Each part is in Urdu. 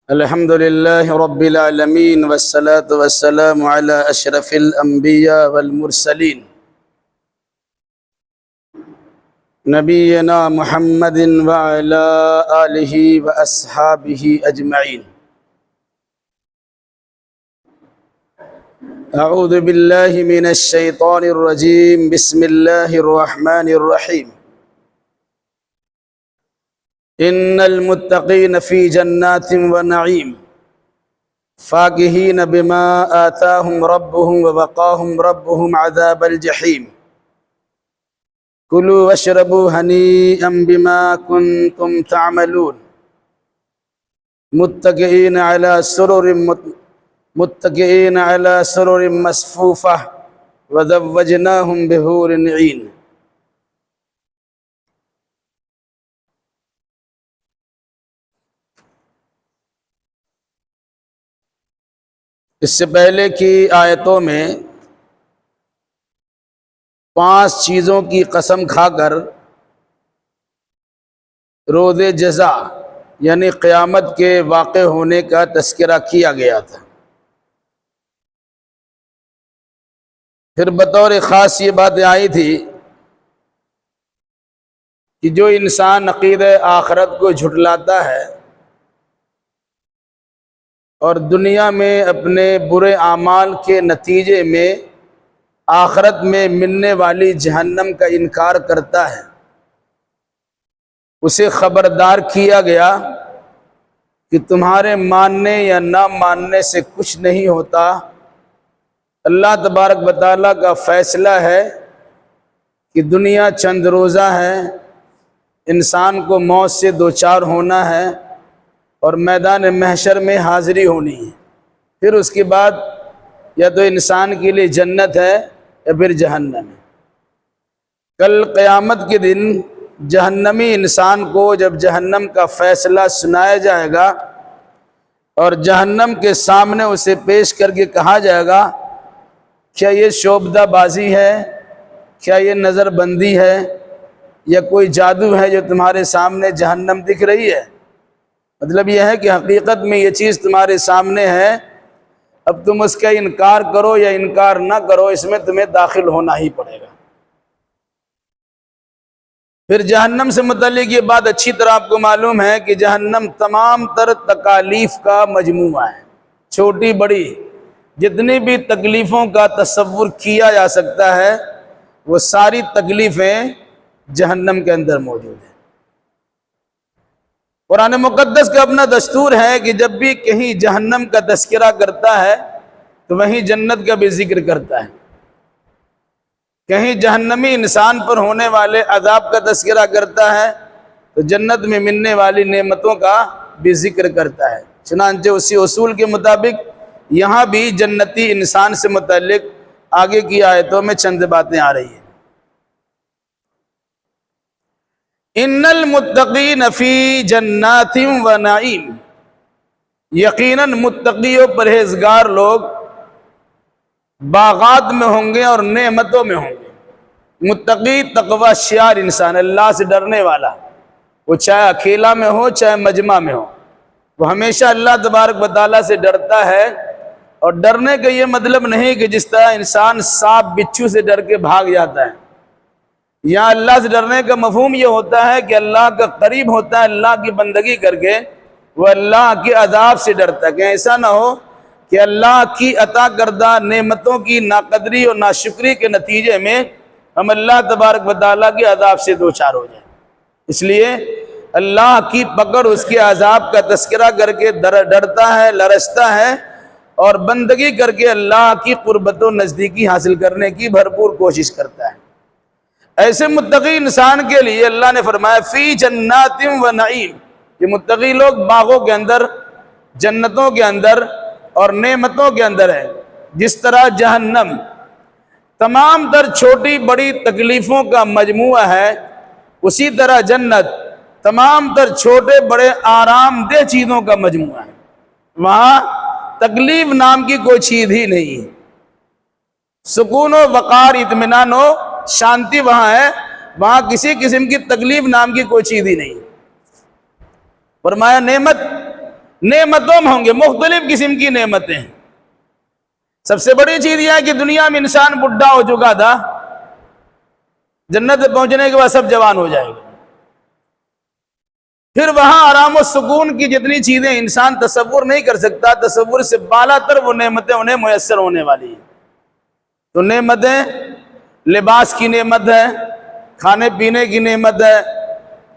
الحمد لله رب العالمين والصلاة والسلام على أشرف الأنبياء والمرسلين نبينا محمد وعلى آله وأصحابه أجمعين. أعوذ بالله من الشيطان الرجيم. بسم الله الرحمن الرحيم. إن المتقين في جنات ونعيم فاكهين بما آتاهم ربهم ووقاهم ربهم عذاب الجحيم. كلوا واشربوا هنيئا بما كنتم تعملون متكئين على سرر مصفوفة وزوجناهم بحور عين. اس سے پہلے کی آیتوں میں 5 چیزوں کی قسم کھا کر روز جزا یعنی قیامت کے واقع ہونے کا تذکرہ کیا گیا تھا. پھر بطور خاص یہ باتیں آئی تھی کہ جو انسان عقیدہ آخرت کو جھٹلاتا ہے اور دنیا میں اپنے برے اعمال کے نتیجے میں آخرت میں ملنے والی جہنم کا انکار کرتا ہے، اسے خبردار کیا گیا کہ تمہارے ماننے یا نہ ماننے سے کچھ نہیں ہوتا. اللہ تبارک و تعالیٰ کا فیصلہ ہے کہ دنیا چند روزہ ہے، انسان کو موت سے دوچار ہونا ہے اور میدان محشر میں حاضری ہونی ہے. پھر اس کے بعد یا تو انسان کے لیے جنت ہے یا پھر جہنم ہے. کل قیامت کے دن جہنمی انسان کو جب جہنم کا فیصلہ سنایا جائے گا اور جہنم کے سامنے اسے پیش کر کے کہا جائے گا کیا یہ شعبدہ بازی ہے، کیا یہ نظر بندی ہے یا کوئی جادو ہے جو تمہارے سامنے جہنم دکھ رہی ہے. مطلب یہ ہے کہ حقیقت میں یہ چیز تمہارے سامنے ہے، اب تم اس کا انکار کرو یا انکار نہ کرو، اس میں تمہیں داخل ہونا ہی پڑے گا. پھر جہنم سے متعلق یہ بات اچھی طرح آپ کو معلوم ہے کہ جہنم تمام تر تکالیف کا مجموعہ ہے. چھوٹی بڑی جتنی بھی تکلیفوں کا تصور کیا جا سکتا ہے وہ ساری تکلیفیں جہنم کے اندر موجود ہیں. قرآن مقدس کا اپنا دستور ہے کہ جب بھی کہیں جہنم کا تذکرہ کرتا ہے تو وہیں جنت کا بھی ذکر کرتا ہے. کہیں جہنمی انسان پر ہونے والے عذاب کا تذکرہ کرتا ہے تو جنت میں ملنے والی نعمتوں کا بھی ذکر کرتا ہے. چنانچہ اسی اصول کے مطابق یہاں بھی جنتی انسان سے متعلق آگے کی آیتوں میں چند باتیں آ رہی ہیں. ان المتقین فی جنات و نعیم، یقیناً متقی و پرہیزگار لوگ باغات میں ہوں گے اور نعمتوں میں ہوں گے. متقی تقوی شیار انسان، اللہ سے ڈرنے والا، وہ چاہے اکیلا میں ہو چاہے مجمع میں ہو، وہ ہمیشہ اللہ تبارک و تعالیٰ سے ڈرتا ہے. اور ڈرنے کا یہ مطلب نہیں کہ جس طرح انسان سانپ بچھو سے ڈر کے بھاگ جاتا ہے. یہاں اللہ سے ڈرنے کا مفہوم یہ ہوتا ہے کہ اللہ کا قریب ہوتا ہے، اللہ کی بندگی کر کے وہ اللہ کے عذاب سے ڈرتا ہے کہ ایسا نہ ہو کہ اللہ کی عطا کردہ نعمتوں کی ناقدری اور ناشکری کے نتیجے میں ہم اللہ تبارک و تعالیٰ کے عذاب سے دوچار ہو جائیں. اس لیے اللہ کی پکڑ، اس کے عذاب کا تذکرہ کر کے ڈرتا ہے، لرزتا ہے اور بندگی کر کے اللہ کی قربت و نزدیکی حاصل کرنے کی بھرپور کوشش کرتا ہے. ایسے متقی انسان کے لیے اللہ نے فرمایا فی جنات و نعیم، یہ متقی لوگ باغوں کے اندر، جنتوں کے اندر اور نعمتوں کے اندر ہے. جس طرح جہنم تمام تر چھوٹی بڑی تکلیفوں کا مجموعہ ہے، اسی طرح جنت تمام تر چھوٹے بڑے آرام دہ چیزوں کا مجموعہ ہے. وہاں تکلیف نام کی کوئی چیز ہی نہیں ہے. سکون و وقار، اطمینان و شانتی وہاں ہے، وہاں کسی قسم کی تکلیف نام کی کوئی چیز ہی نہیں. فرمایا نعمتوں میں ہوں گے، مختلف قسم کی نعمتیں ہیں۔ سب سے بڑی چیز یہ ہے کہ دنیا میں انسان بڈھا ہو چکا تھا، جنت پہنچنے کے بعد سب جوان ہو جائے گا۔ پھر وہاں آرام و سکون کی جتنی چیزیں انسان تصور نہیں کر سکتا، تصور سے بالا تر وہ نعمتیں انہیں میسر ہونے والی ہیں۔ تو نعمتیں، لباس کی نعمت ہے، کھانے پینے کی نعمت ہے،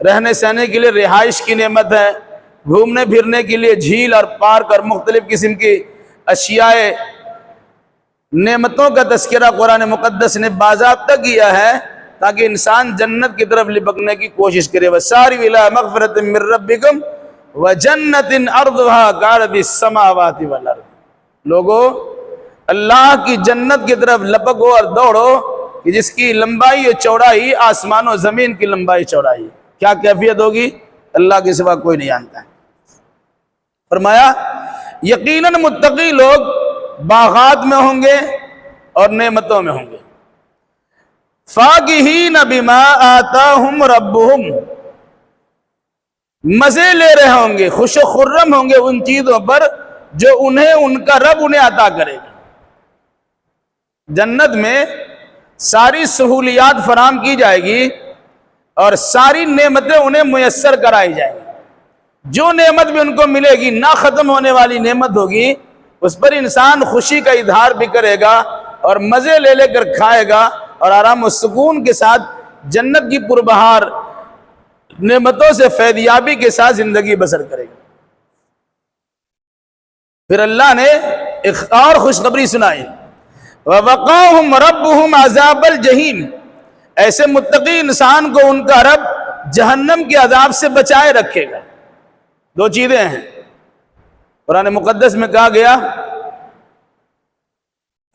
رہنے سہنے کے لیے رہائش کی نعمت ہے، گھومنے پھرنے کے لیے جھیل اور پارک اور مختلف قسم کی اشیاء، نعمتوں کا تذکرہ قرآن مقدس نے باضابطہ کیا ہے تاکہ انسان جنت کی طرف لپکنے کی کوشش کرے۔ وَسَارِعُوا إِلَىٰ مَغْفِرَةٍ مِّن رَّبِّكُمْ وَجَنَّةٍ عَرْضُهَا كَعَرْضِ السَّمَاوَاتِ وَالْأَرْضِ۔ لوگو اللہ کی جنت کی طرف لپکو اور دوڑو کہ جس کی لمبائی اور چوڑائی آسمان و زمین کی لمبائی چوڑائی۔ کیا کیفیت ہوگی اللہ کے سوا کوئی نہیں جانتا ہے۔ فرمایا یقیناً متقی لوگ باغات میں ہوں گے اور نعمتوں میں ہوں گے۔ فاکہین بما آتاہم ربہم، مزے لے رہے ہوں گے، خوش و خرم ہوں گے ان چیزوں پر جو انہیں ان کا رب انہیں عطا کرے گا۔ جنت میں ساری سہولیات فراہم کی جائے گی اور ساری نعمتیں انہیں میسر کرائی جائیں گی۔ جو نعمت بھی ان کو ملے گی نہ ختم ہونے والی نعمت ہوگی، اس پر انسان خوشی کا اظہار بھی کرے گا اور مزے لے لے کر کھائے گا اور آرام و سکون کے ساتھ جنت کی پربہار نعمتوں سے فیضیابی کے ساتھ زندگی بسر کرے گا۔ پھر اللہ نے ایک اور خوشخبری سنائی، وَوَقَاهُمْ رَبُّهُمْ عَذَابَ الْجَحِيمِ، ایسے متقی انسان کو ان کا رب جہنم کے عذاب سے بچائے رکھے گا۔ دو چیزیں ہیں قرآن مقدس میں کہا گیا،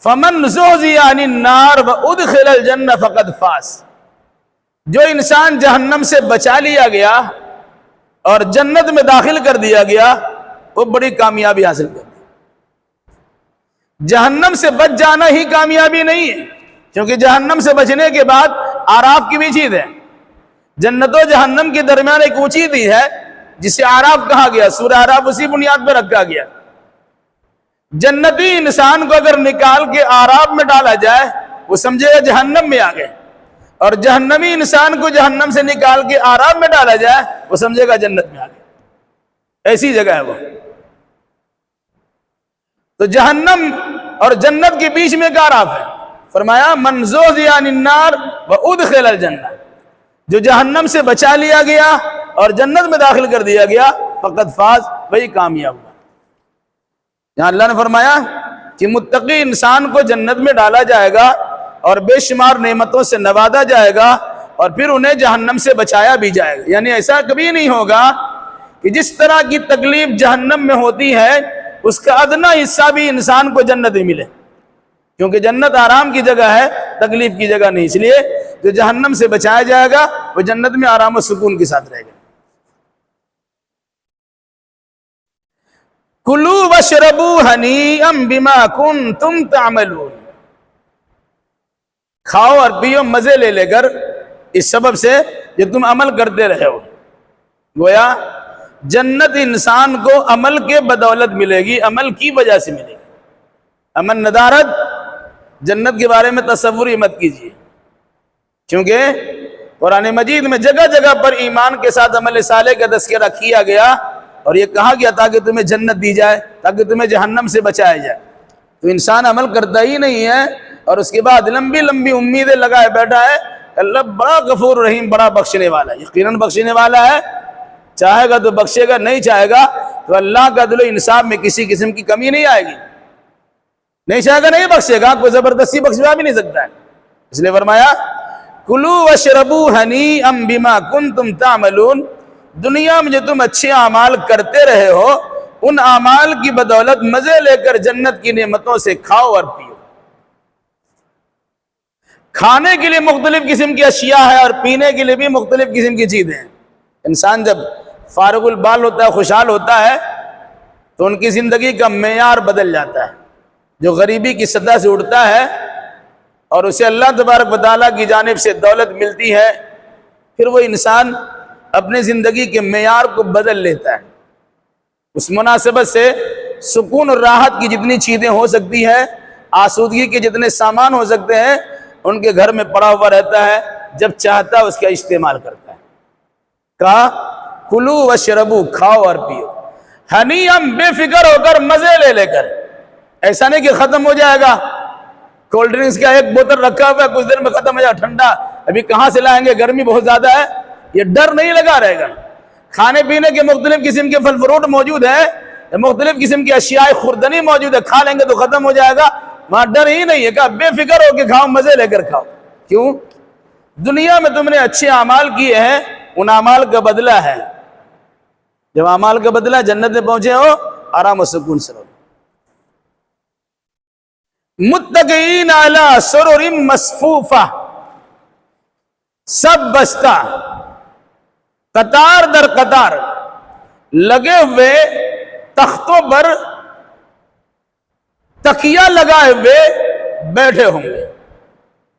فَمَنْ زُحْزِحَ عَنِ النَّارِ وَأُدْخِلَ الْجَنَّةَ فَقَدْ فَازَ، جو انسان جہنم سے بچا لیا گیا اور جنت میں داخل کر دیا گیا وہ بڑی کامیابی حاصل کر دی۔ جہنم سے بچ جانا ہی کامیابی نہیں ہے، کیونکہ جہنم سے بچنے کے بعد آراف کی بھی چیز ہے۔ جنت و جہنم کے درمیان ایک اونچی چیز ہے جسے آراف کہا گیا، سورہ آراف اسی بنیاد پر رکھا گیا۔ جنتی انسان کو اگر نکال کے آراف میں ڈالا جائے وہ سمجھے گا جہنم میں آ گئے، اور جہنمی انسان کو جہنم سے نکال کے آراف میں ڈالا جائے وہ سمجھے گا جنت میں آ گئے۔ ایسی جگہ ہے وہ۔ تو جہنم اور جنت کے بیچ میں ایک آراف ہے۔ فرمایا من زحزح عن النار وادخل الجنہ، جو جہنم سے بچا لیا گیا اور جنت میں داخل کر دیا گیا فقد فاز، وہی کامیاب ہوا۔ یہاں اللہ نے فرمایا کہ متقی انسان کو جنت میں ڈالا جائے گا اور بے شمار نعمتوں سے نوازا جائے گا اور پھر انہیں جہنم سے بچایا بھی جائے گا۔ یعنی ایسا کبھی نہیں ہوگا کہ جس طرح کی تکلیف جہنم میں ہوتی ہے اس کا ادنا حصہ بھی انسان کو جنت ہی ملے، کیونکہ جنت آرام کی جگہ ہے، تکلیف کی جگہ نہیں۔ اس لیے جو جہنم سے بچایا جائے گا وہ جنت میں آرام و سکون کے ساتھ رہے گا۔ کُلُوا وَاشْرَبُوا ہَنِیئًا بِمَا کُنتُمْ تَعْمَلُونَ، کھاؤ اور پیو مزے لے لے کر اس سبب سے جو تم عمل کرتے رہے ہو۔ گویا جنت انسان کو عمل کے بدولت ملے گی، عمل کی وجہ سے ملے گی۔ امن ندارت جنت کے بارے میں تصور ہی مت کیجیے، کیونکہ قرآن مجید میں جگہ جگہ پر ایمان کے ساتھ عمل صالح کا تذکرہ کیا گیا اور یہ کہا گیا تاکہ تمہیں جنت دی جائے، تاکہ تمہیں جہنم سے بچایا جائے۔ تو انسان عمل کرتا ہی نہیں ہے اور اس کے بعد لمبی لمبی امیدیں لگائے بیٹھا ہے۔ اللہ بڑا غفور رحیم، بڑا بخشنے والا ہے، یقیناً بخشنے والا ہے، چاہے گا تو بخشے گا، نہیں چاہے گا تو اللہ کا عدل و انصاف میں کسی قسم کی کمی نہیں آئے گی۔ نہیں چاہے گا نہیں بخشے گا، کوئی زبردستی بخشوا بھی نہیں سکتا ہے۔ اس لیے فرمایا کُلُوا وَاشْرَبُوا ہَنِیئًا بِمَا کُنتُمْ تَعْمَلُونَ، دنیا میں جو تم اچھے اعمال کرتے رہے ہو ان اعمال کی بدولت مزے لے کر جنت کی نعمتوں سے کھاؤ اور پیو۔ کھانے کے لیے مختلف قسم کی اشیاء ہے اور پینے کے لیے بھی مختلف قسم کی چیزیں ہیں۔ انسان جب فارغ البال ہوتا ہے، خوشحال ہوتا ہے، تو ان کی زندگی کا معیار بدل جاتا ہے۔ جو غریبی کی سطح سے اٹھتا ہے اور اسے اللہ تبارک و تعالیٰ کی جانب سے دولت ملتی ہے، پھر وہ انسان اپنے زندگی کے معیار کو بدل لیتا ہے۔ اس مناسبت سے سکون اور راحت کی جتنی چیزیں ہو سکتی ہیں، آسودگی کے جتنے سامان ہو سکتے ہیں، ان کے گھر میں پڑا ہوا رہتا ہے، جب چاہتا ہے اس کا استعمال کرتا ہے۔ کہا کلو وشربو، کھاؤ اور پیو، ہنیم، بے فکر ہو کر، مزے لے لے کر۔ ایسا نہیں کہ ختم ہو جائے گا، کولڈ ڈرنکس کا ایک بوتل رکھا ہوا ہے، کچھ دیر میں ختم ہو جائے ٹھنڈا، ابھی کہاں سے لائیں گے، گرمی بہت زیادہ ہے، یہ ڈر نہیں لگا رہے گا۔ کھانے پینے کے مختلف قسم کے پھل فروٹ موجود ہیں، مختلف قسم کی اشیاء خوردنی موجود ہے، کھا لیں گے تو ختم ہو جائے گا، وہاں ڈر ہی نہیں ہے۔ کہا بے فکر ہو کے کھاؤ، مزے لے کر کھاؤ۔ کیوں؟ دنیا میں تم نے اچھے اعمال کیے ہیں، ان اعمال کا بدلہ ہے، جب اعمال کا بدلہ جنت میں پہنچے ہو، آرام و سکون سے رہو۔ متکئین علی سرر مصفوفہ، سب بستہ، قطار در قطار لگے ہوئے تختوں پر تکیہ لگائے ہوئے بیٹھے ہوں گے۔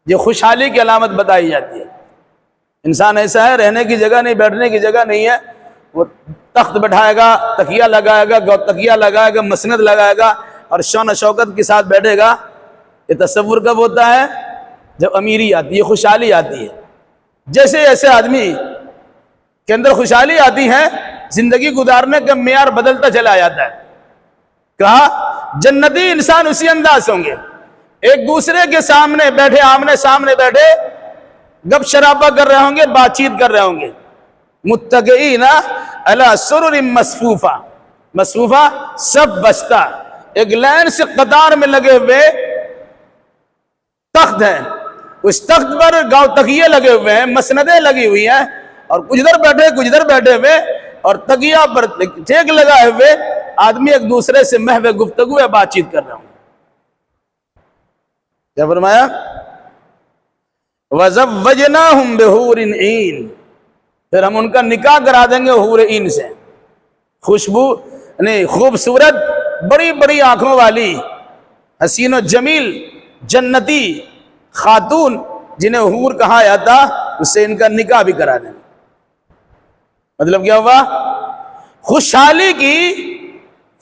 یہ خوشحالی کی علامت بتائی جاتی ہے۔ انسان ایسا ہے، رہنے کی جگہ نہیں، بیٹھنے کی جگہ نہیں ہے، وہ تخت بٹھائے گا، تکیہ لگائے گا، مسند لگائے گا اور شان و شوکت کے ساتھ بیٹھے گا۔ یہ تصور کب ہوتا ہے؟ جب امیری آتی ہے، خوشحالی آتی ہے۔ جیسے ایسے آدمی کے اندر خوشحالی آتی ہے، زندگی گزارنے کا معیار بدلتا چلا جاتا ہے۔ کہا جنتی انسان اسی انداز ہوں گے، ایک دوسرے کے سامنے بیٹھے، آمنے سامنے بیٹھے، گپ شرابہ کر رہے ہوں گے، بات چیت کر رہے ہوں گے۔ متکئین علی سرر مصفوفہ، مصفوفہ سب بستہ، ایک لائن سے قطار میں لگے ہوئے تخت ہیں، اس تخت پر گاؤں تکیے لگے ہوئے ہیں، مسندیں لگی ہوئی ہیں، اور کچھ ادھر بیٹھے ہوئے، اور تکیہ پر ٹیک لگائے ہوئے آدمی ایک دوسرے سے محو گفتگو یا بات چیت کر رہے ہوں۔ کیا فرمایا؟ وَزَوَّجْنَاهُمْ بِحُورٍ عِينٍ، پھر ہم ان کا نکاح کرا دیں گے حور عین سے، خوبصورت، بڑی بڑی آنکھوں والی، حسین و جمیل، جنتی خاتون جنہیں حور کہا جاتا، اس سے ان کا نکاح بھی کرا دیں گے۔ مطلب کیا ہوا؟ خوشحالی کی،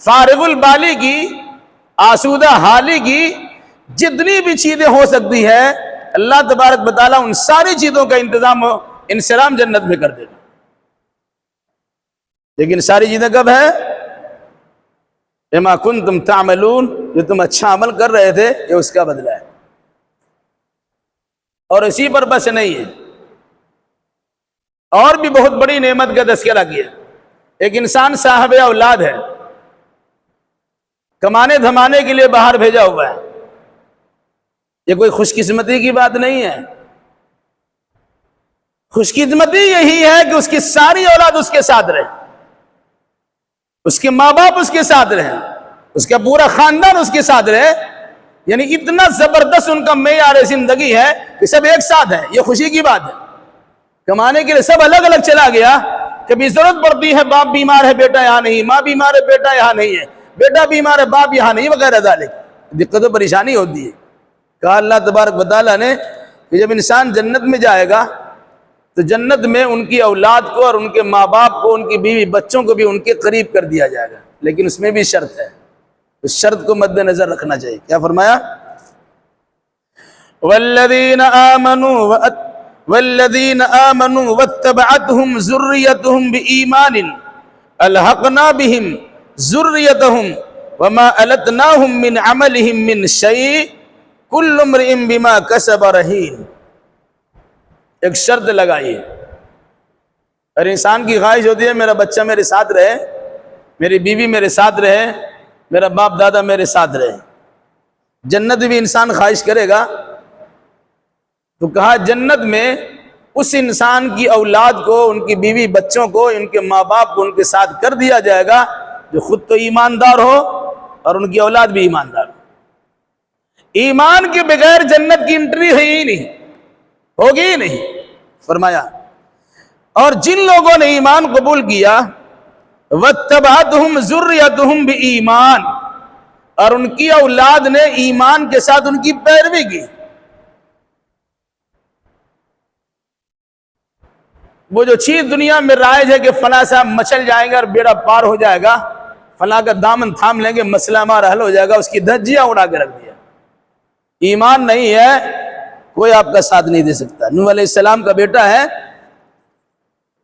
فارغ البالی کی، آسودہ حالی کی جتنی بھی چیزیں ہو سکتی ہے، اللہ تبارک و تعالیٰ ان ساری چیزوں کا انتظام و انسلام جنت میں کر دے گا۔ لیکن ساری چیزیں کب ہے؟ بما کنتم تعملون، جو تم اچھا عمل کر رہے تھے، یہ اس کا بدلہ ہے۔ اور اسی پر بس نہیں ہے، اور بھی بہت بڑی نعمت کا تذکرہ کیا۔ ایک انسان صاحب اولاد ہے، کمانے دھمانے کے لیے باہر بھیجا ہوا ہے، یہ کوئی خوش قسمتی کی بات نہیں ہے۔ خوش قسمتی یہی ہے کہ اس کی ساری اولاد اس کے ساتھ رہے، اس کے ماں باپ اس کے ساتھ رہے، اس کا پورا خاندان اس کے ساتھ رہے، یعنی اتنا زبردست ان کا معیار زندگی ہے کہ سب ایک ساتھ ہے، یہ خوشی کی بات ہے۔ کمانے کے لیے سب الگ الگ چلا گیا، کبھی ضرورت پڑتی ہے، باپ بیمار ہے، بیٹا یہاں نہیں، ماں بیمار ہے، بیٹا یہاں نہیں ہے، بیٹا بیمار ہے، باپ یہاں نہیں، وغیرہ ذالک، دقت و پریشانی ہوتی ہے۔ کہا اللہ تبارک و تعالیٰ نے کہ جب انسان جنت میں جائے گا تو جنت میں ان کی اولاد کو اور ان کے ماں باپ کو، ان کی بیوی بچوں کو بھی ان کے قریب کر دیا جائے گا، لیکن اس میں بھی شرط ہے، اس شرط کو مد نظر رکھنا چاہیے۔ کیا فرمایا؟ والذین آمنوا واتبعتهم ذریتهم بإیمان الحقنا بهم ذریتهم وما ألتناهم من عملهم من شیء کل امرئ بما کسب رہین۔ ایک شرط لگائیے، اور انسان کی خواہش ہوتی ہے میرا بچہ میرے ساتھ رہے، میری بیوی میرے ساتھ رہے، میرا باپ دادا میرے ساتھ رہے۔ جنت بھی انسان خواہش کرے گا، تو کہا جنت میں اس انسان کی اولاد کو، ان کی بیوی بچوں کو، ان کے ماں باپ کو ان کے ساتھ کر دیا جائے گا، جو خود تو ایماندار ہو اور ان کی اولاد بھی ایماندار ہو۔ ایمان کے بغیر جنت کی انٹری ہے ہی نہیں، ہوگی ہی نہیں۔ فرمایا اور جن لوگوں نے ایمان قبول کیا، وَاتَّبَعَتْهُمْ ذُرِّيَّتُهُمْ بِإِیمان، اور ان کی اولاد نے ایمان کے ساتھ ان کی پیروی کی۔ وہ جو چیز دنیا میں رائج ہے کہ فلاں صاحب مچل جائیں گے اور بیڑا پار ہو جائے گا، فلاں کا دامن تھام لیں گے مسئلہ ہمارا حل ہو جائے گا، اس کی دھجیاں اڑا کے رکھ دیا۔ ایمان نہیں ہے کوئی آپ کا ساتھ نہیں دے سکتا۔ نوح علیہ السلام کا بیٹا ہے،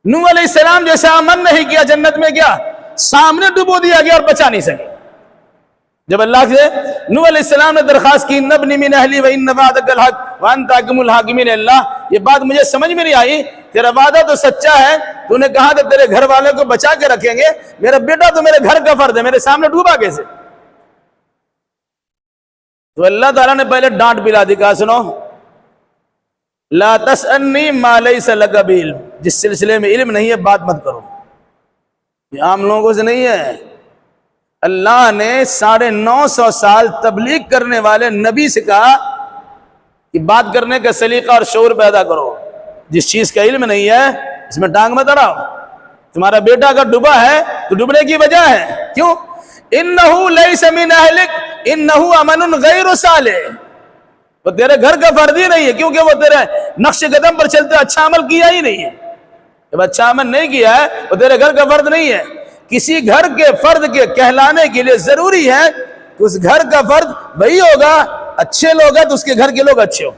نوح علیہ السلام جیسا عمل نہیں کیا جنت میں، کیا سامنے ڈبو دیا گیا اور بچا نہیں سکے۔ جب اللہ سے نوح علیہ السلام نے درخواست کی نبنی من اہلی وان وعدک الحق وانت احکم الحاکمین، اللہ یہ بات مجھے سمجھ میں نہیں آئی، تیرا وعدہ تو سچا ہے، تو نے کہا کہ تیرے گھر والوں کو بچا کے رکھیں گے، میرا بیٹا تو میرے گھر کا فرد ہے، میرے سامنے ڈوبا کیسے؟ تو اللہ تعالیٰ نے پہلے ڈانٹ پلا دی، کہا سنو لا تسألنی ما لیس لک بعلم، جس سلسلے میں علم نہیں ہے بات مت کرو۔ یہ عام لوگوں سے نہیں ہے، اللہ نے 950 سال تبلیغ کرنے والے نبی سے کہا کہ بات کرنے کا سلیقہ اور شعور پیدا کرو، جس چیز کا علم نہیں ہے اس میں ٹانگ مت اڑاؤ۔ تمہارا بیٹا اگر ڈوبا ہے تو ڈوبنے کی وجہ ہے، کیوں؟ انہو لیس من اہلک انہو امن غیر صالح، وہ تیرے گھر کا فرد ہی نہیں ہے، کیونکہ وہ تیرے نقش قدم پر چلتے اچھا عمل کیا ہی نہیں ہے۔ جب اچھا عمل نہیں کیا ہے وہ تیرے گھر کا فرد نہیں ہے۔ کسی گھر کے فرد کے کہلانے کے لیے ضروری ہے کہ اس گھر کا فرد وہی ہوگا، اچھے لوگ ہیں تو اس کے گھر کے لوگ اچھے ہوں۔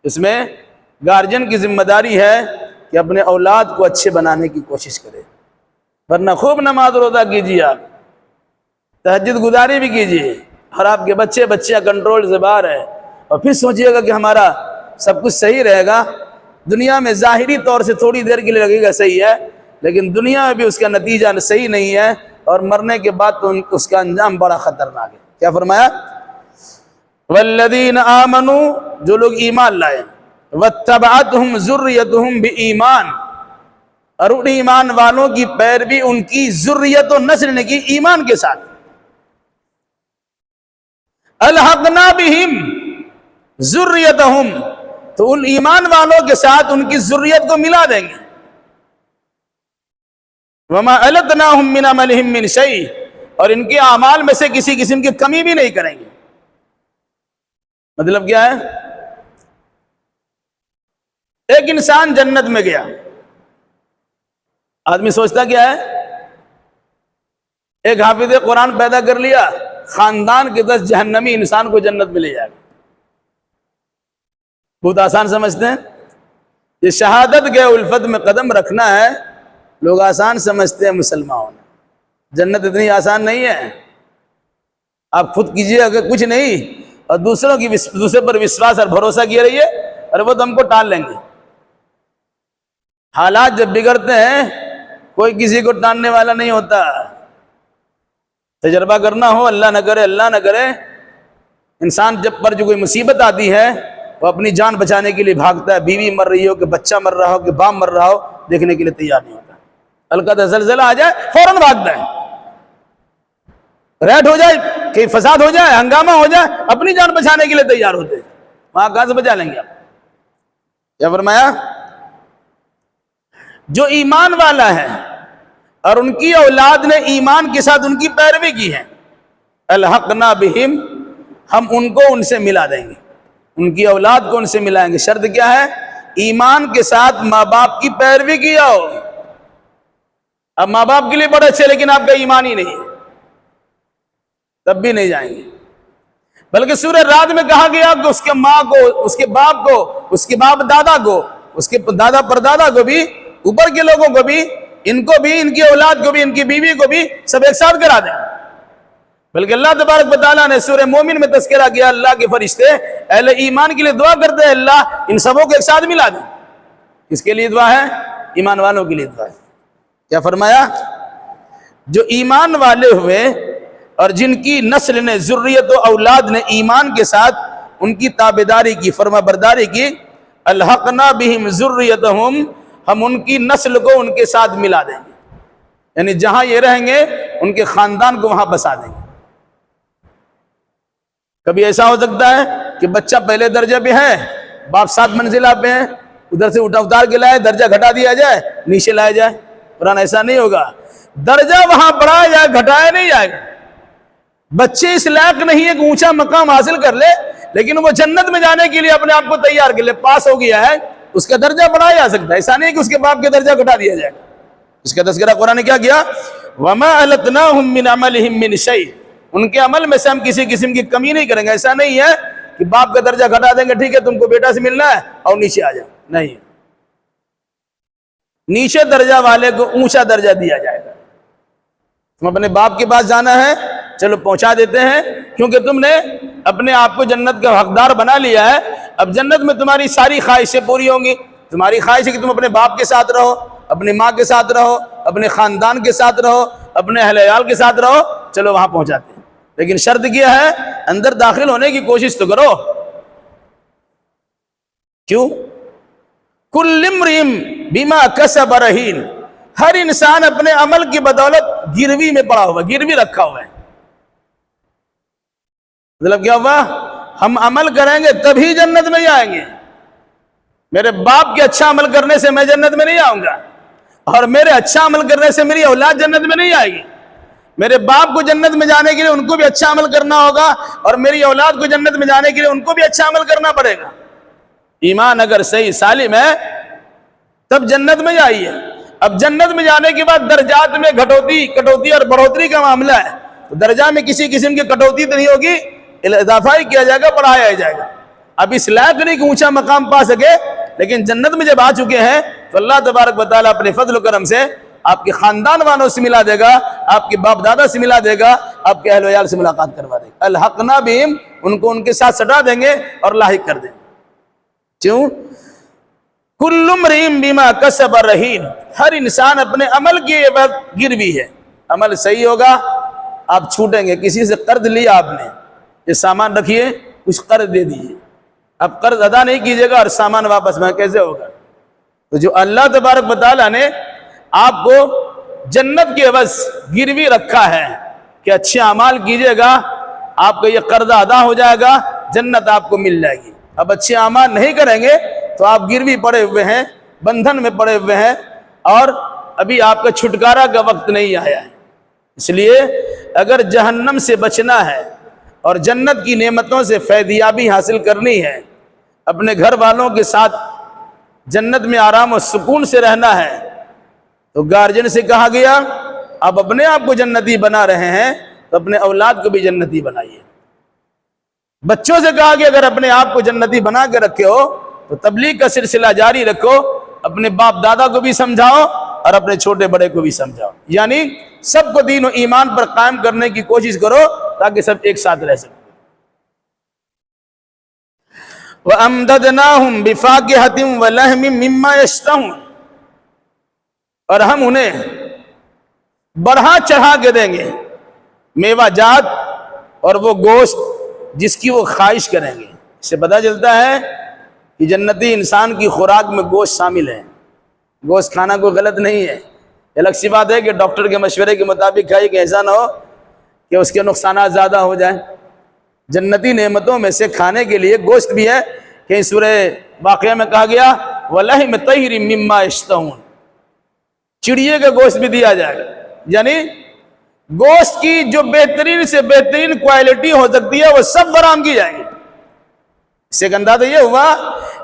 اس میں گارجن کی ذمہ داری ہے کہ اپنے اولاد کو اچھے بنانے کی کوشش کرے، ورنہ خوب نماز روزہ کیجیے، آپ تہجد گزاری بھی کیجیے، اور آپ کے بچے کنٹرول سے باہر ہے، اور پھر سوچئے گا کہ ہمارا سب کچھ صحیح رہے گا۔ دنیا میں ظاہری طور سے تھوڑی دیر کے لیے لگے گا صحیح ہے، لیکن دنیا میں بھی اس کا نتیجہ صحیح نہیں ہے، اور مرنے کے بعد تو اس کا انجام بڑا خطرناک ہے۔ کیا فرمایا؟ والذین آمنوا، جو لوگ ایمان لائے، واتبعتہم ذریتہم بایمان، اور ان ایمان والوں کی پیروی ان کی ذریت و نسل نے کی ایمان کے ساتھ، الحقنا بہم ذریتہم، تو ان ایمان والوں کے ساتھ ان کی ذریت کو ملا دیں گے، وما التناہم من عملہم من شیء، اور ان کے اعمال میں سے کسی قسم کی کمی بھی نہیں کریں گے۔ مطلب کیا ہے؟ ایک انسان جنت میں گیا، آدمی سوچتا کیا ہے؟ ایک حافظ قرآن پیدا کر لیا، خاندان کے 10 جہنمی انسان کو جنت میں لے جائے گا، بہت آسان سمجھتے ہیں۔ یہ شہادت کے الفت میں قدم رکھنا ہے، لوگ آسان سمجھتے ہیں مسلمان ہونا، جنت اتنی آسان نہیں ہے۔ آپ خود کیجئے اگر کچھ نہیں، اور دوسروں کی دوسرے پر وشواس اور بھروسہ کیے رہیے، اور وہ تو ہم کو ٹال لیں گے۔ حالات جب بگڑتے ہیں کوئی کسی کو ٹالنے والا نہیں ہوتا، تجربہ کرنا ہو، اللہ نہ کرے انسان جب پر جو کوئی مصیبت آتی ہے وہ اپنی جان بچانے کے لیے بھاگتا ہے، بیوی مر رہی ہو کہ بچہ مر رہا ہو کہ باپ مر رہا ہو، دیکھنے کے لیے تیار نہیں ہوتا، ہلکا سا زلزلہ آ جائے فوراً بھاگتا ہے، ریٹ ہو جائے کہ فساد ہو جائے، ہنگامہ ہو جائے، اپنی جان بچانے کے لیے تیار ہوتے ہیں، وہاں کہاں سے بچا لیں گے آپ؟ کیا فرمایا؟ جو ایمان والا ہے اور ان کی اولاد نے ایمان کے ساتھ ان کی پیروی کی ہے، الحقنا بہم، ہم ان کو ان سے ملا دیں گے، ان کی اولاد کو ان سے ملائیں گے۔ شرط کیا ہے؟ ایمان کے ساتھ ماں باپ کی پیروی کیا ہو۔ اب ماں باپ کے لیے بڑے اچھے لیکن آپ کا ایمان ہی نہیں ہے، تب بھی نہیں جائیں گے۔ بلکہ سورہ رعد میں کہا گیا کہ اس کے ماں کو، اس کے باپ کو، اس کے باپ دادا کو، اس کے دادا پردادا کو بھی، اوپر کے لوگوں کو بھی، ان کو بھی، ان کی اولاد کو بھی، ان کی بیوی کو بھی، سب ایک ساتھ کرا دیں۔ بلکہ اللہ تبارک و تعالیٰ نے سورہ مومن میں تذکرہ کیا، اللہ کے فرشتے اہل ایمان کے لیے دعا کرتے ہیں، اللہ ان سبوں کو ایک ساتھ ملا دیں۔ کس کے لیے دعا ہے؟ ایمان والوں کے لیے دعا ہے۔ کیا فرمایا؟ جو ایمان والے ہوئے اور جن کی نسل نے، ذریت و اولاد نے ایمان کے ساتھ ان کی تابعداری کی، فرما برداری کی، الحقنا بہم ذریتہم، ہم ان کی نسل کو ان کے ساتھ ملا دیں گے، یعنی جہاں یہ رہیں گے ان کے خاندان کو وہاں بسا دیں گے۔ کبھی ایسا ہو سکتا ہے کہ بچہ پہلے درجے پہ ہے، باپ 7 منزلہ پہ ہیں، ادھر سے اتار کے لائے، درجہ گھٹا دیا جائے، نیچے لایا جائے، قرآن ایسا نہیں ہوگا، درجہ وہاں بڑھایا جائے، گھٹایا نہیں جائے گا۔ بچے اس لائق نہیں ہے کہ اونچا مقام حاصل کر لے، لیکن وہ جنت میں جانے کے لیے اپنے آپ کو تیار کر لے، پاس ہو گیا ہے، اس کا درجہ بڑھایا جا سکتا ہے، ایسا نہیں کہ اس کے باپ کے درجہ گھٹا دیا جائے گا۔ اس کا تذکرہ قرآن نے کیا کیا؟ وما التناهم من عملهم من شيء، ان کے عمل میں سے ہم کسی قسم کی کمی نہیں کریں گے. ایسا نہیں ہے کہ باپ کا درجہ گھٹا دیں گے، ٹھیک ہے تم کو بیٹا سے ملنا ہے اور نیچے آ جاؤ، نہیں، نیچے درجہ والے کو اونچا درجہ دیا جائے گا. تم اپنے باپ کے پاس جانا ہے، چلو پہنچا دیتے ہیں، کیونکہ تم نے اپنے آپ کو جنت کا حقدار بنا لیا ہے. اب جنت میں تمہاری ساری خواہشیں پوری ہوں گی. تمہاری خواہش ہے کہ تم اپنے باپ کے ساتھ رہو، اپنی ماں کے ساتھ رہو، اپنے خاندان کے ساتھ رہو، اپنے اہل عیال کے ساتھ رہو، چلو وہاں پہنچاتے ہیں. لیکن شرط کیا ہے؟ اندر داخل ہونے کی کوشش تو کرو. کیوں؟ کل امرئ بما کسب رہین، ہر انسان اپنے عمل کی بدولت گروی میں پڑا ہوا، گروی رکھا ہوا ہے. مطلب کیا ہوا؟ ہم عمل کریں گے تبھی جنت میں جائیں گے. میرے باپ کے اچھا عمل کرنے سے میں جنت میں نہیں آؤں گا، اور میرے اچھا عمل کرنے سے میری اولاد جنت میں نہیں آئے گی. میرے باپ کو جنت میں جانے کے لیے ان کو بھی اچھا عمل کرنا ہوگا، اور میری اولاد کو جنت میں جانے کے لیے ان کو بھی اچھا عمل کرنا پڑے گا. ایمان اگر صحیح سالم ہے تب جنت میں جائیے. اب جنت میں جانے کے بعد درجات میں کٹوتی اور بڑھوتری کا معاملہ ہے. تو درجہ میں کسی قسم کی کٹوتی تو نہیں ہوگی، اضافہ ہی کیا جائے گا، بڑھایا ہی جائے گا. اب اس لائق نہیں کہ اونچا مقام پا سکے، لیکن جنت میں جب آ چکے ہیں تو اللہ تبارک و تعالیٰ اپنے فضل و کرم سے آپ کے خاندان والوں سے ملا دے گا، آپ کے باپ دادا سے ملا دے گا، آپ کے اہل ویال سے ملاقات کروا دے گا. الحقنا بہم، ان کو ان کے ساتھ سٹا دیں گے اور لاحق کر دیں گے. کیوں؟ کل امرئ بما کسب رہین، ہر انسان اپنے عمل کی گروی ہے. عمل صحیح ہوگا آپ چھوٹیں گے. کسی سے قرض لیا آپ نے، یہ سامان رکھیے، کچھ قرض دے دیجیے، اب قرض ادا نہیں کیجیے گا اور سامان واپس میں کیسے ہوگا؟ تو جو اللہ تبارک و تعالیٰ نے آپ کو جنت کے عوض گروی رکھا ہے کہ اچھے اعمال کیجیے گا، آپ کا یہ قرض ادا ہو جائے گا، جنت آپ کو مل جائے گی. اب اچھے اعمال نہیں کریں گے تو آپ گروی پڑے ہوئے ہیں، بندھن میں پڑے ہوئے ہیں، اور ابھی آپ کا چھٹکارا کا وقت نہیں آیا ہے. اس لیے اگر جہنم سے بچنا ہے اور جنت کی نعمتوں سے فیضیابی حاصل کرنی ہے، اپنے گھر والوں کے ساتھ جنت میں آرام و سکون سے رہنا ہے، تو گارجن سے کہا گیا آپ اپنے آپ کو جنتی بنا رہے ہیں تو اپنے اولاد کو بھی جنتی بنائیے. بچوں سے کہا کہ اگر اپنے آپ کو جنتی بنا کے رکھے ہو تو تبلیغ کا سلسلہ جاری رکھو، اپنے باپ دادا کو بھی سمجھاؤ اور اپنے چھوٹے بڑے کو بھی سمجھاؤ. یعنی سب کو دین و ایمان پر قائم کرنے کی کوشش کرو تاکہ سب ایک ساتھ رہ سکیں. وَأَمْدَدْنَاهُمْ بِفَاكِهَةٍ وَلَحْمٍ مِّمَّا يَشْتَهُونَ، اور ہم انہیں بڑھا چڑھا کے دیں گے میوہ جات اور وہ گوشت جس کی وہ خواہش کریں گے. اس سے پتہ چلتا ہے کہ جنتی انسان کی خوراک میں گوشت شامل ہے. گوشت کھانا کوئی غلط نہیں ہے، الگ سی بات ہے کہ ڈاکٹر کے مشورے کے مطابق کھائے کہ ایسا نہ ہو کہ اس کے نقصانات زیادہ ہو جائیں. جنتی نعمتوں میں سے کھانے کے لیے گوشت بھی ہے. کہ سورہ واقعہ میں کہا گیا وَلَحْمِ طَيْرٍ مِّمَّا يَشْتَهُونَ، چڑیے کا گوشت بھی دیا جائے گا. یعنی گوشت کی جو بہترین سے بہترین کوالٹی ہو سکتی ہے وہ سب فراہم کی جائے گی. اس سے ایک اندازہ یہ ہوا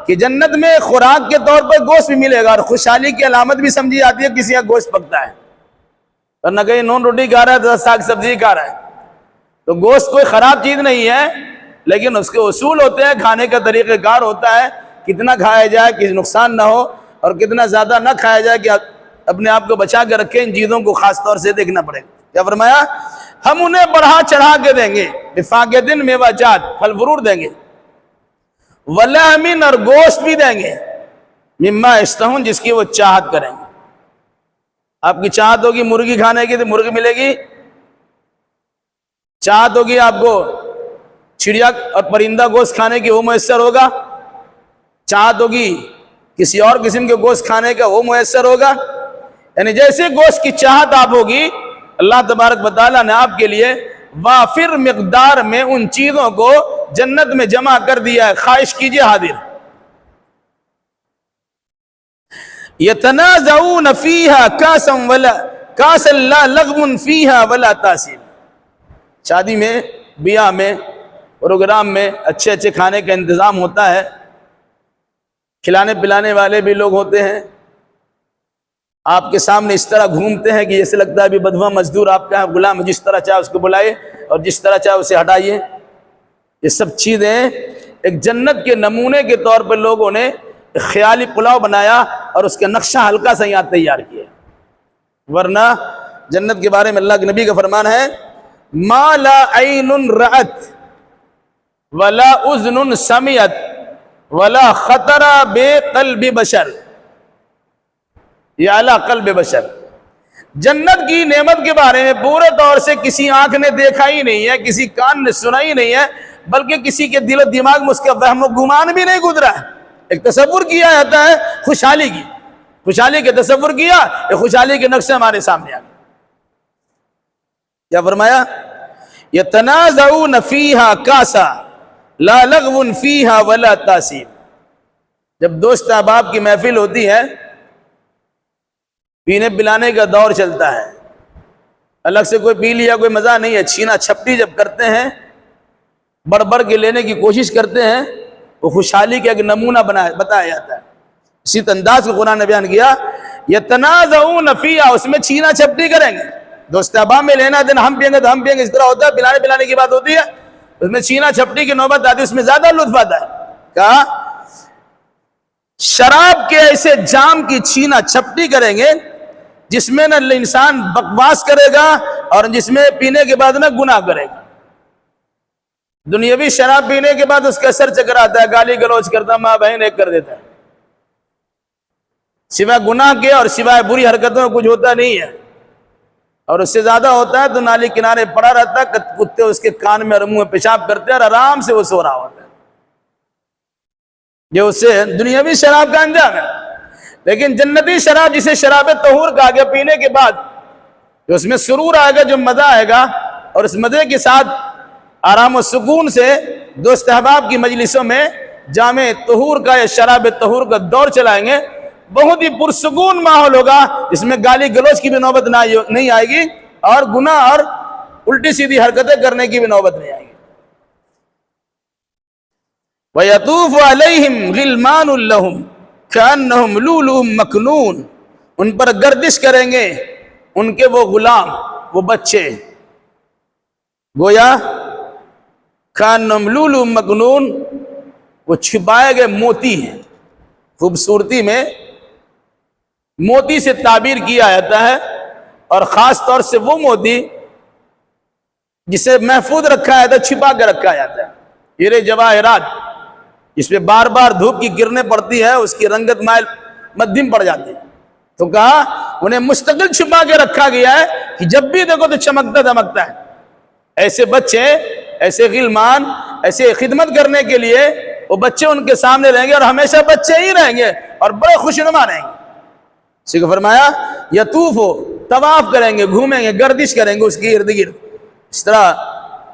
کہ جنت میں خوراک کے طور پر گوشت بھی ملے گا، اور خوشحالی کی علامت بھی سمجھی جاتی ہے کسی کا گوشت پکتا ہے، اور نہ کہیں نون روٹی کھا رہا ہے تو ساگ سبزی کھا رہا ہے. تو گوشت کوئی خراب چیز نہیں ہے، لیکن اس کے اصول ہوتے ہیں، کھانے کا طریقہ کار ہوتا ہے، کتنا کھایا جائے کہ نقصان نہ ہو، اور کتنا زیادہ نہ کھایا جائے کہ اپنے آپ کو بچا کے رکھیں. ان چیزوں کو خاص طور سے دیکھنا پڑے گا. کیا فرمایا؟ ہم انہیں بڑھا چڑھا کے دیں گے، بِفَاكِهَةٍ میوہ جات، پھل فروٹ دیں گے، وَلَحْمٍ اور گوشت بھی دیں گے، مِّمَّا يَشْتَهُونَ جس کی وہ چاہت کریں گے. آپ کی چاہت ہوگی مرغی کھانے کی تو مرغی ملے گی، چاہت ہوگی آپ کو چڑیا اور پرندہ گوشت کھانے کی وہ میسر ہوگا، چاہت ہوگی کسی اور قسم کے گوشت کھانے کا وہ میسر ہوگا. یعنی جیسے گوشت کی چاہت آپ ہوگی، اللہ تبارک و تعالیٰ نے آپ کے لیے وافر مقدار میں ان چیزوں کو جنت میں جمع کر دیا ہے. خواہش کیجئے حاضر. يَتَنَازَعُونَ فِيهَا كَاسًا لَا لَغْوٌ فِيهَا وَلَا تَأْثِيمٌ. شادی میں، بیاہ میں، پروگرام میں اچھے اچھے کھانے کا انتظام ہوتا ہے، کھلانے پلانے والے بھی لوگ ہوتے ہیں، آپ کے سامنے اس طرح گھومتے ہیں کہ جیسے لگتا ہے ابھی بدھواں مزدور آپ کا غلام، جس طرح چاہے اس کو بلائے اور جس طرح چاہے اسے ہٹائیے۔ یہ سب چیزیں ایک جنت کے نمونے کے طور پر لوگوں نے خیالی پلاؤ بنایا اور اس کا نقشہ ہلکا سا یہاں تیار کیا، ورنہ جنت کے بارے میں اللہ کے نبی کا فرمان ہے ما لا عین رأت ولا اذن سمعت ولا خطر بقلب بشر یا علی قلب بشر۔ جنت کی نعمت کے بارے میں پورے طور سے کسی آنکھ نے دیکھا ہی نہیں ہے، کسی کان نے سنا ہی نہیں ہے، بلکہ کسی کے دل و دماغ میں اس کا وہم و گمان بھی نہیں گزرا ہے۔ ایک تصور کیا جاتا ہے خوشحالی کی، خوشحالی کے تصور کیا، ایک خوشحالی کے نقشے ہمارے سامنے آ گئے۔ کیا فرمایا؟ یتنازعون فیہا کاسا لا لغو فیہا ولا تاثیم۔ جب دوست احباب کی محفل ہوتی ہے، پینے پلانے کا دور چلتا ہے، الگ سے کوئی پی لیا کوئی مزہ نہیں ہے، چھینا چھپٹی جب کرتے ہیں، بڑھ بڑھ کے لینے کی کوشش کرتے ہیں، وہ خوشحالی کا ایک نمونہ بتایا جاتا ہے۔ اسی انداز کو قرآن نے بیان کیا، یتنازعون فیہا، اس میں چھینا چھپٹی کریں گے، دوست احباب میں لینا دینا، ہم پئیں گے تو ہم پئیں گے، اس طرح ہوتا ہے، پلانے کی بات ہوتی ہے، اس میں چھینا چھپٹی کی نوبت آتی ہے، اس میں زیادہ لطف آتا ہے۔ کہا شراب کے ایسے جام کی چھینا چھپٹی کریں گے جس میں نہ انسان بکواس کرے گا اور جس میں پینے کے بعد نہ گناہ کرے گا۔ دنیاوی شراب پینے کے بعد اس کا سر چکر آتا ہے، گالی گلوچ کرتا، ماں بہن ایک کر دیتا ہے، سوائے گناہ کے اور سوائے بری حرکتوں کچھ ہوتا نہیں ہے، اور اس سے زیادہ ہوتا ہے تو نالی کنارے پڑا رہتا ہے، کتے اس کے کان میں اور منہ میں پیشاب کرتے ہیں اور آرام سے وہ سو رہا ہوتا ہے۔ یہ اس سے دنیاوی شراب کا انجام ہے۔ لیکن جنتی شراب جسے شراب طہور کہا گیا، پینے کے بعد جو اس میں سرور آئے گا، جو مزہ آئے گا، اور اس مزے کے ساتھ آرام و سکون سے دوست احباب کی مجلسوں میں جام طہور کا یا شراب طہور کا دور چلائیں گے، بہت ہی پرسکون ماحول ہوگا، جس میں گالی گلوچ کی بھی نوبت نہیں آئے گی اور گناہ اور الٹی سیدھی حرکتیں کرنے کی بھی نوبت نہیں آئے گی۔ وَيَطُوفُ عَلَيْهِمْ غِلْمَانٌ لَهُمْ كَأَنَّهُمْ لُؤْلُؤٌ مَكْنُونٌ، ان پر گردش کریں گے ان کے وہ غلام، وہ بچے، گویا كَأَنَّهُمْ لُؤْلُؤٌ مَكْنُونٌ، وہ چھپائے گئے موتی ہیں۔ خوبصورتی میں موتی سے تعبیر کیا جاتا ہے، اور خاص طور سے وہ موتی جسے محفوظ رکھا جاتا ہے، چھپا کے رکھا جاتا ہے۔ ہیرے جواہرات جس پہ بار بار دھوپ کی کرنیں پڑتی ہے، اس کی رنگت مائل مدھم پڑ جاتی ہے، تو کہا انہیں مستقل چھپا کے رکھا گیا ہے کہ جب بھی دیکھو تو چمکتا دمکتا ہے۔ ایسے بچے، ایسے غلمان، ایسے خدمت کرنے کے لیے وہ بچے ان کے سامنے رہیں گے اور ہمیشہ بچے ہی رہیں گے اور بڑے خوشنما رہیں گے۔ اسی کو فرمایا یطوف، طواف کریں گے، گھومیں گے، گردش کریں گے اس کی ارد گرد، اس طرح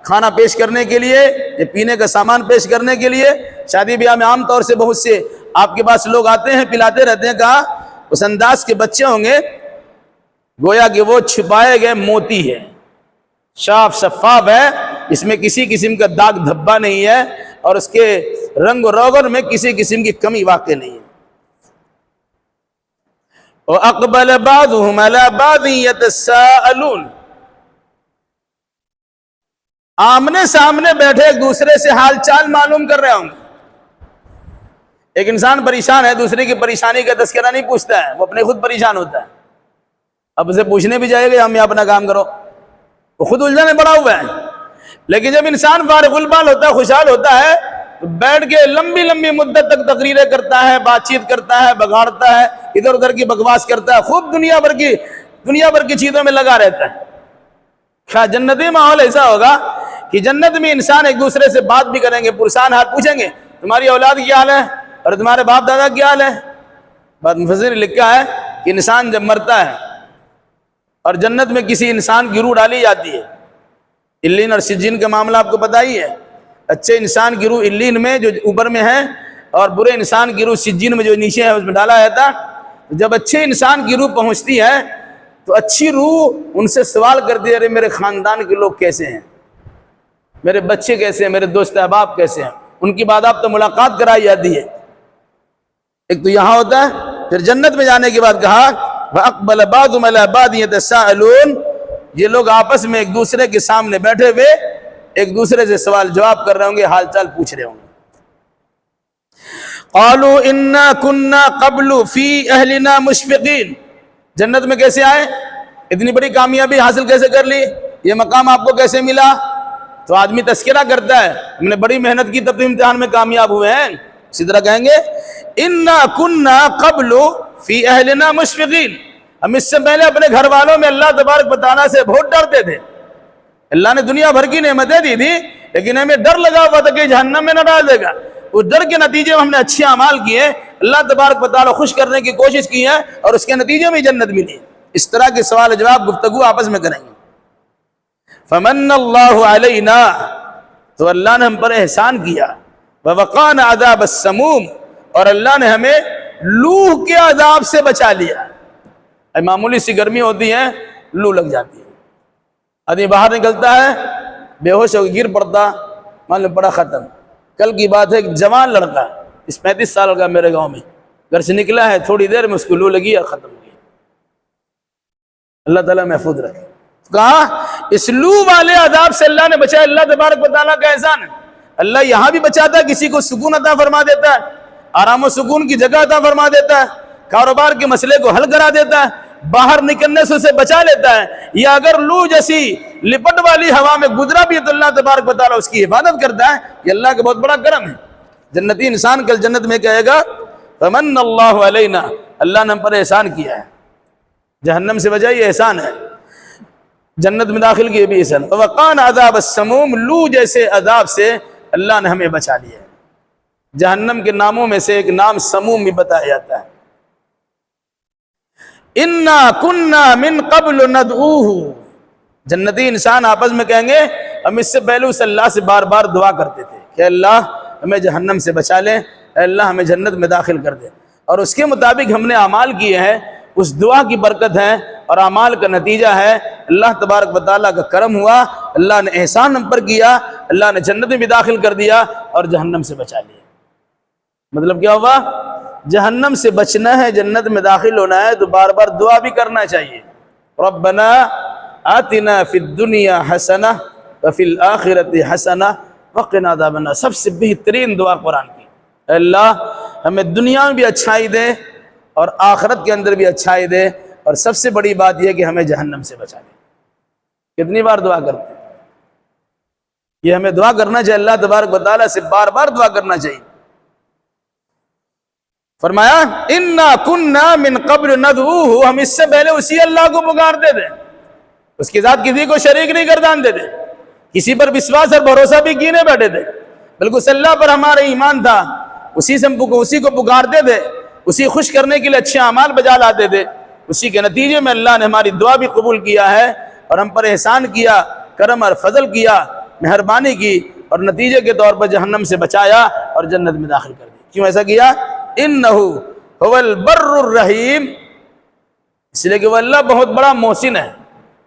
کھانا پیش کرنے کے لیے یا پینے کا سامان پیش کرنے کے لیے۔ شادی بیاہ میں عام طور سے بہت سے آپ کے پاس لوگ آتے ہیں، پلاتے رہتے ہیں، کہا اس انداز کے بچے ہوں گے گویا کہ وہ چھپائے گئے موتی ہے، صاف شفاف ہے، اس میں کسی قسم کا داغ دھبا نہیں ہے اور اس کے رنگ و روغن میں کسی قسم کی کمی واقع نہیں ہے۔ وَأَقْبَلَ بَعْضُهُمْ عَلَى بَعْضٍ يَتَسَاءَلُونَ، آمنے سامنے بیٹھے ایک دوسرے سے حال چال معلوم کر رہے ہوں گے۔ ایک انسان پریشان ہے، دوسرے کی پریشانی کا تذکرہ نہیں پوچھتا ہے، وہ اپنے خود پریشان ہوتا ہے، اب اسے پوچھنے بھی جائے گا ہم یہ اپنا کام کرو، وہ خود الجھن میں پڑا ہوا ہے۔ لیکن جب انسان فارغ البال ہوتا ہے، خوشحال ہوتا ہے، تو بیٹھ کے لمبی لمبی مدت تک تقریریں کرتا ہے، بات چیت کرتا ہے، بگاڑتا ہے، ادھر ادھر کی بکواس کرتا ہے، خوب دنیا بھر کی چیزوں میں لگا رہتا ہے۔ کیا جنتی ماحول ایسا ہوگا کہ جنت میں انسان ایک دوسرے سے بات بھی کریں گے، پرسان حال پوچھیں گے، تمہاری اولاد کیا حال ہے اور تمہارے باپ دادا کیا حال ہے۔ بات مفسر نے لکھا ہے کہ انسان جب مرتا ہے اور جنت میں کسی انسان کی روح ڈالی جاتی ہے، الین اور سجین کا معاملہ آپ کو پتہ ہی ہے، اچھے انسان کی روح الین میں جو اوپر میں ہے اور برے انسان کی روح سجین میں جو نیچے ہے اس میں ڈالا جاتا ہے۔ جب اچھے انسان کی روح پہنچتی ہے تو اچھی روح ان سے سوال کرتی ہے، ارے میرے خاندان کے لوگ کیسے ہیں، میرے بچے کیسے ہیں، میرے دوست احباب کیسے ہیں، ان کی بعد آپ تو ملاقات کرائی جاتی ہے۔ ایک تو یہاں ہوتا ہے، پھر جنت میں جانے کے بعد کہا وَأَقْبَلَ بَعْضُهُمْ عَلَىٰ بَعْضٍ يَتَسَاءَلُونَ، یہ لوگ آپس میں ایک دوسرے کے سامنے بیٹھے ہوئے ایک دوسرے سے سوال جواب کر رہے ہوں گے، حال چال پوچھ رہے ہوں گے۔ قَالُوا إِنَّا كُنَّا قَبْلُ فِي أَهْلِنَا مُشْفِقِينَ، جنت میں کیسے آئے، اتنی بڑی کامیابی حاصل کیسے کر لی، یہ مقام آپ کو کیسے ملا؟ تو آدمی تذکرہ کرتا ہے ہم نے بڑی محنت کی تب تو امتحان میں کامیاب ہوئے ہیں۔ اسی طرح کہیں گے اِنَّا كُنَّا قَبْلُ فِي أَهْلِنَا مُشْفِقِينَ، ہم اس سے پہلے اپنے گھر والوں میں اللہ تبارک و تعالیٰ سے بہت ڈرتے تھے۔ اللہ نے دنیا بھر کی نعمتیں دی تھی لیکن ہمیں ڈر لگا ہوا تھا کہ جہنم میں نہ ڈال دے گا، اس ڈر کے نتیجے میں ہم نے اچھے اعمال کیے، اللہ تبارک و تعالیٰ خوش کرنے کی کوشش کی ہے اور اس کے نتیجے میں جنت ملی۔ اس طرح کے سوال جواب گفتگو آپس میں کریں گے۔ فمن اللہ علینا، تو اللہ نے ہم پر احسان کیا، ووقانا عذاب السموم، اور اللہ نے ہمیں لو کے عذاب سے بچا لیا۔ معمولی سی گرمی ہوتی ہے، لو لگ جاتی ہے، آدمی باہر نکلتا ہے بے ہوش ہو کے گر پڑتا، مان لو پڑا ختم۔ کل کی بات ہے، ایک جوان لڑکا 35 سال کا میرے گاؤں میں گھر سے نکلا ہے، تھوڑی دیر میں اس کو لو لگی اور ختم ہو گیا۔ اللہ تعالیٰ محفوظ رکھے۔ کہا اس لو والے عذاب سے اللہ نے بچایا، اللہ تبارک و تعالیٰ کا احسان ہے۔ اللہ یہاں بھی بچاتا ہے، کسی کو سکون عطا فرما دیتا ہے، آرام و سکون کی جگہ عطا فرما دیتا ہے، کاروبار کے مسئلے کو حل کرا دیتا ہے، باہر نکلنے سے اسے بچا لیتا ہے، یا اگر لو جیسی لپٹ والی ہوا میں گزرا بھی تو اللہ تبارک و تعالیٰ اس کی حفاظت کرتا ہے۔ یہ اللہ کا بہت بڑا کرم ہے۔ جنتی انسان کل جنت میں کہے گا فمن اللہ علینا، اللہ نے ہم پر احسان کیا ہے، جہنم سے بچائی، یہ احسان ہے، جنت میں داخل کیے بھی احسان۔ وقانا عذاب السموم، لو جیسے عذاب سے اللہ نے ہمیں بچا لیا ہے۔ جہنم کے ناموں میں سے ایک نام سموم بھی بتایا جاتا ہے۔ انا کننا من قبل ندعوہ، جنتی انسان آپس میں کہیں گے ہم اس سے پہلے اس اللہ سے بار بار دعا کرتے تھے کہ اللہ ہمیں جہنم سے بچا لے، اے اللہ ہمیں جنت میں داخل کر دے، اور اس کے مطابق ہم نے اعمال کیے ہیں، اس دعا کی برکت ہے اور اعمال کا نتیجہ ہے اللہ تبارک و تعالیٰ کا کرم ہوا، اللہ نے احسان ہم پر کیا، اللہ نے جنت میں بھی داخل کر دیا اور جہنم سے بچا لیا۔ مطلب کیا ہوا؟ جہنم سے بچنا ہے، جنت میں داخل ہونا ہے تو بار بار دعا بھی کرنا چاہیے۔ ربنا آتنا فی الدنیا حسنہ وفی الآخرۃ حسنہ وقنا عذاب النار، سب سے بہترین دعا قرآن کی، اے اللہ ہمیں دنیا میں بھی اچھائی دے اور آخرت کے اندر بھی اچھائی دے، اور سب سے بڑی بات یہ کہ ہمیں جہنم سے بچا دے۔ کتنی بار دعا کرتے ہیں؟ یہ ہمیں دعا کرنا چاہیے، اللہ تبارک و تعالیٰ سے بار بار دعا کرنا چاہیے۔ فرمایا انا کننا من قبل ندعوہ، ہم اس سے پہلے اسی اللہ کو پکارتے تھے، اس کے ساتھ کسی کو شریک نہیں گردانتے تھے، کسی پر وشواس اور بھروسہ بھی کیے نہیں بیٹھے تھے، بلکہ اس اللہ پر ہمارا ایمان تھا، اسی کو پکارتے تھے، اسی خوش کرنے کے لیے اچھے اعمال بجا لاتے تھے، اسی کے نتیجے میں اللہ نے ہماری دعا بھی قبول کیا ہے اور ہم پر احسان کیا، کرم اور فضل کیا، مہربانی کی، اور نتیجے کے طور پر جہنم سے بچایا اور جنت میں داخل کر دیا۔ کیوں ایسا کیا؟ انہو هو البر الرحیم، اس لیے کہ وہ اللہ بہت بڑا محسن ہے،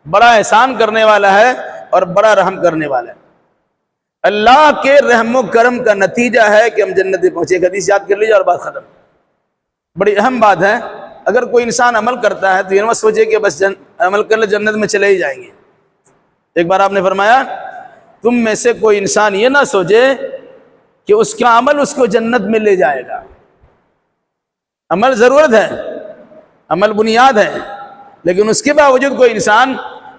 بڑا احسان کرنے والا ہے اور بڑا رحم کرنے والا ہے۔ اللہ کے رحم و کرم کا نتیجہ ہے کہ ہم جنت میں پہنچے۔ ایک حدیث یاد کر لیجیے اور بات ختم۔ بڑی اہم بات ہے، اگر کوئی انسان عمل کرتا ہے تو یہ نہ سوچے کہ بس عمل کر لے جنت میں چلے ہی جائیں گے۔ ایک بار آپ نے فرمایا تم میں سے کوئی انسان یہ نہ سوچے کہ اس کا عمل اس کو جنت میں لے جائے گا۔ عمل ضرورت ہے، عمل بنیاد ہے، لیکن اس کے باوجود کوئی انسان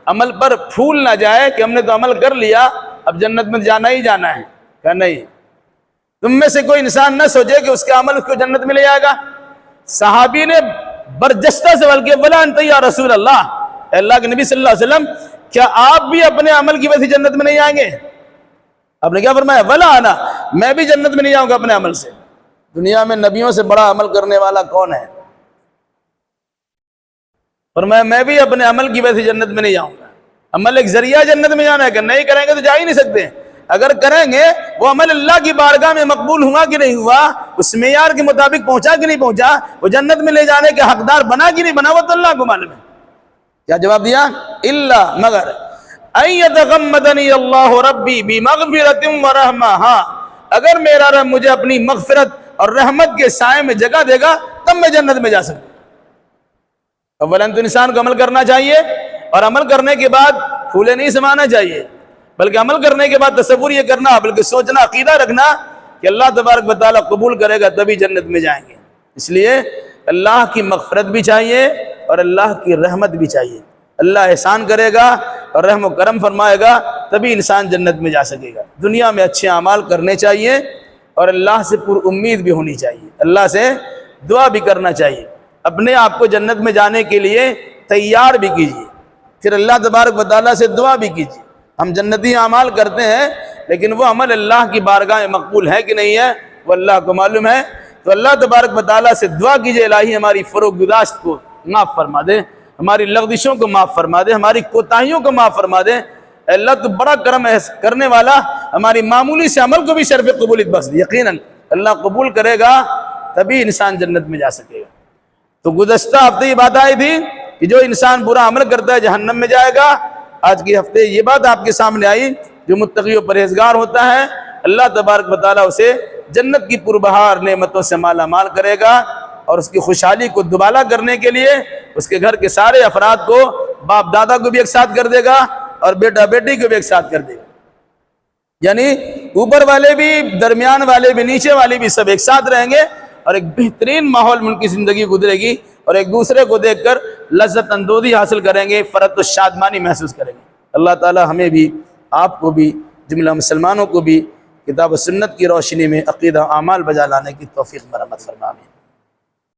عمل پر پھول نہ جائے کہ ہم نے تو عمل کر لیا اب جنت میں جانا ہی جانا ہے۔ کہ نہیں، تم میں سے کوئی انسان نہ سوچے کہ اس کا عمل اس کو جنت میں لے جائے گا۔ صحابی نے برجستہ سوال کیا ولا انت یا رسول اللہ، اے اللہ کے نبی صلی اللہ علیہ وسلم کیا آپ بھی اپنے عمل کی وجہ سے جنت میں نہیں آئیں گے؟ آپ نے کیا فرمایا؟ ولا انا، میں بھی جنت میں نہیں جاؤں گا اپنے عمل سے۔ دنیا میں نبیوں سے بڑا عمل کرنے والا کون ہے؟ فرمایا میں بھی اپنے عمل کی وجہ سے جنت میں نہیں جاؤں گا۔ عمل ایک ذریعہ جنت میں جانا ہے، کہ نہیں کریں گے تو جا ہی نہیں سکتے۔ اگر کریں گے وہ عمل اللہ کی بارگاہ میں مقبول ہوا کہ نہیں ہوا، اس معیار کے مطابق پہنچا کہ نہیں پہنچا، وہ جنت میں لے جانے کے حقدار بنا کہ نہیں بنا، وہ تو اللہ کو معلوم ہے۔ کیا جواب دیا؟ الا، مگر ان یتغمدنی اللہ ربی بمغفرۃ ورحمہ، ہاں اگر میرا رب مجھے اپنی مغفرت اور رحمت کے سائے میں جگہ دے گا تب میں جنت میں جا سکتا ہوں۔ اولاً تو انسان کو عمل کرنا چاہیے، اور عمل کرنے کے بعد پھولے نہیں سمانا چاہیے، بلکہ عمل کرنے کے بعد تصور یہ کرنا، بلکہ سوچنا، عقیدہ رکھنا کہ اللہ تبارک و تعالیٰ قبول کرے گا تبھی جنت میں جائیں گے۔ اس لیے اللہ کی مغفرت بھی چاہیے اور اللہ کی رحمت بھی چاہیے۔ اللہ احسان کرے گا اور رحم و کرم فرمائے گا تبھی انسان جنت میں جا سکے گا۔ دنیا میں اچھے اعمال کرنے چاہیے اور اللہ سے پر امید بھی ہونی چاہیے، اللہ سے دعا بھی کرنا چاہیے، اپنے آپ کو جنت میں جانے کے لیے تیار بھی کیجیے، پھر اللہ تبارک و تعالیٰ سے دعا بھی کیجیے۔ ہم جنتی اعمال کرتے ہیں لیکن وہ عمل اللہ کی بارگاہ میں مقبول ہے کہ نہیں ہے وہ اللہ کو معلوم ہے۔ تو اللہ تبارک و تعالیٰ سے دعا کیجیے الہی ہماری فروغ گزاشت کو معاف فرما دے، ہماری لغزشوں کو معاف فرما دے، ہماری کوتاہیوں کو معاف فرما دے۔ اے اللہ تو بڑا کرم ہے کرنے والا، ہماری معمولی سے عمل کو بھی شرف قبولیت بخش دے۔ یقیناً اللہ قبول کرے گا تبھی انسان جنت میں جا سکے گا۔ تو گزشتہ ہفتے یہ بات آئی تھی کہ جو انسان برا عمل کرتا ہے جہنم میں جائے گا۔ آج کے ہفتے یہ بات آپ کے سامنے آئی، جو متقی و پرہیزگار ہوتا ہے اللہ تبارک و تعالیٰ اسے جنت کی پربہار نعمتوں سے مالا مال کرے گا، اور اس کی خوشحالی کو دوبالا کرنے کے لیے اس کے گھر کے سارے افراد کو، باپ دادا کو بھی ایک ساتھ کر دے گا اور بیٹا بیٹی کو بھی ایک ساتھ کر دے گا، یعنی اوپر والے بھی، درمیان والے بھی، نیچے والے بھی، سب ایک ساتھ رہیں گے اور ایک بہترین ماحول میں ان کی زندگی گزرے گی، اور ایک دوسرے کو دیکھ کر لذت اندوزی حاصل کریں گے، فرحت و شادمانی محسوس کریں گے۔ اللہ تعالی ہمیں بھی، آپ کو بھی، جملہ مسلمانوں کو بھی کتاب و سنت کی روشنی میں عقیدہ اعمال بجا لانے کی توفیق مرحمت فرمائے۔